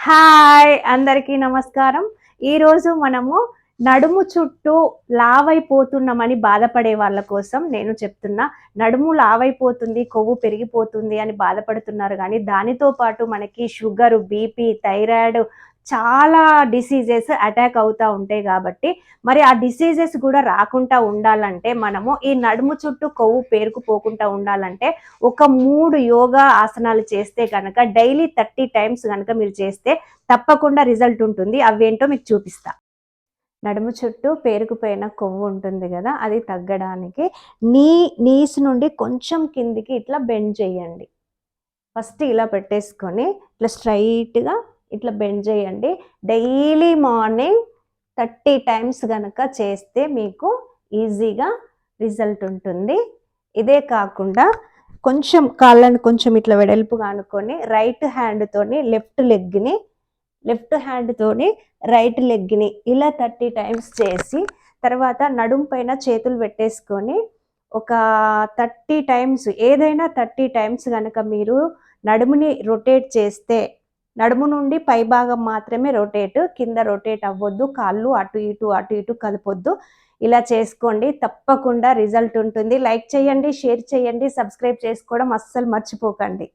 Hi అందరికీ నమస్కారం. ఈరోజు మనము నడుము చుట్టూ లావైపోతున్నామని బాధపడే వాళ్ళ కోసం నేను చెప్తున్నా. నడుము లావైపోతుంది, కొవ్వు పెరిగిపోతుంది అని బాధపడుతున్నారు గానీ, దానితో పాటు మనకి షుగరు, బీపీ, థైరాయిడ్ చాలా డిసీజెస్ అటాక్ అవుతా ఉంటాయి గాబట్టి, మరి ఆ డిసీజెస్ గూడా రాకుండా ఉండాలంటే, మనము ఈ నడుము చుట్టూ కొవ్వు పేరుకుపోకుండా ఉండాలంటే, ఒక 3 యోగా ఆసనాలు చేస్తే గనక డైలీ 30 టైమ్స్ గనక మీరు చేస్తే తప్పకుండా రిజల్ట్ ఉంటుంది. అవేంటో మీకు చూపిస్తా. నడుము చుట్టూ పేరుకుపోయిన కొవ్వు ఉంటుంది గదా! అది తగ్గడానికి నీస్ నుండి కొంచెం కిందికి ఇట్లా బెండ్ చేయండి. ఫస్ట్ ఇలా పెట్టేసుకొని ఇట్లా స్ట్రైట్‌గా ఇట్లా బెండ్ చేయండి. డైలీ మార్నింగ్ 30 టైమ్స్ గనక చేస్తే మీకు ఈజీగా రిజల్ట్ ఉంటుంది. ఇదే కాకుండా కొంచెం కాళ్ళని కొంచెం ఇట్లా వెడల్పుగా అనుకొని లెఫ్ట్ హ్యాండ్‌తోని రైట్ లెగ్‌ని ఇలా 30 టైమ్స్ చేసి, తర్వాత నడుము పైన చేతులు పెట్టేసుకొని ఒక 30 టైమ్స్ ఏదైనా 30 టైమ్స్ గనక మీరు నడుముని రొటేట్ చేస్తే, నడుము నుండి పైభాగం మాత్రమే కింద రొటేట్ అవ్వొద్దు. కాళ్ళు అటు ఇటు కదపొద్దు. ఇలా చేసుకోండి. తప్పకుండా రిజల్ట్ ఉంటుంది. లైక్ చేయండి, షేర్ చేయండి, సబ్స్క్రైబ్ చేసుకోవడం అస్సలు మర్చిపోకండి.